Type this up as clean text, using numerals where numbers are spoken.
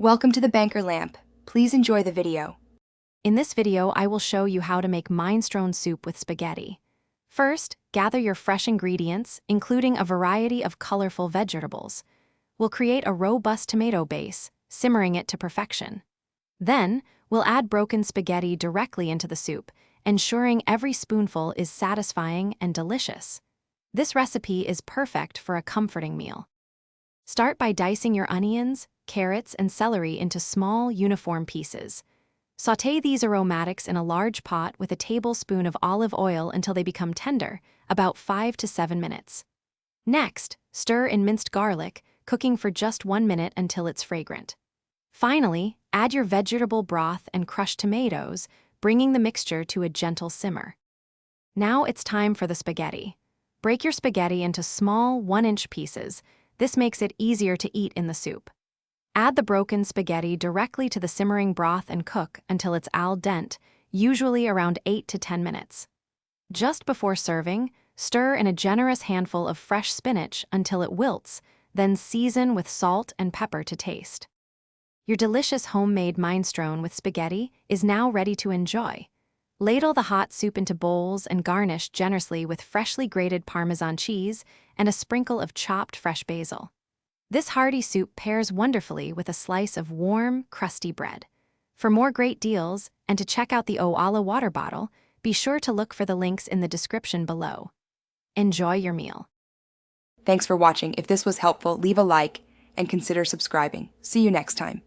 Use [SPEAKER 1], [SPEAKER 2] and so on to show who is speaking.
[SPEAKER 1] Welcome to the Banker Lamp. Please enjoy the video.
[SPEAKER 2] In this video, I will show you how to make minestrone soup with spaghetti. First, gather your fresh ingredients, including a variety of colorful vegetables. We'll create a robust tomato base, simmering it to perfection. Then, we'll add broken spaghetti directly into the soup, ensuring every spoonful is satisfying and delicious. This recipe is perfect for a comforting meal. Start by dicing your onions, carrots, and celery into small, uniform pieces. Sauté these aromatics in a large pot with a tablespoon of olive oil until they become tender, about 5 to 7 minutes. Next, stir in minced garlic, cooking for just 1 minute until it's fragrant. Finally, add your vegetable broth and crushed tomatoes, bringing the mixture to a gentle simmer. Now it's time for the spaghetti. Break your spaghetti into small, 1-inch pieces. This makes it easier to eat in the soup. Add the broken spaghetti directly to the simmering broth and cook until it's al dente, usually around 8 to 10 minutes. Just before serving, stir in a generous handful of fresh spinach until it wilts, then season with salt and pepper to taste. Your delicious homemade minestrone with spaghetti is now ready to enjoy. Ladle the hot soup into bowls and garnish generously with freshly grated Parmesan cheese and a sprinkle of chopped fresh basil. This hearty soup pairs wonderfully with a slice of warm, crusty bread. For more great deals and to check out the Oala water bottle, be sure to look for the links in the description below. Enjoy your meal.
[SPEAKER 1] Thanks for watching. If this was helpful, leave a like and consider subscribing. See you next time.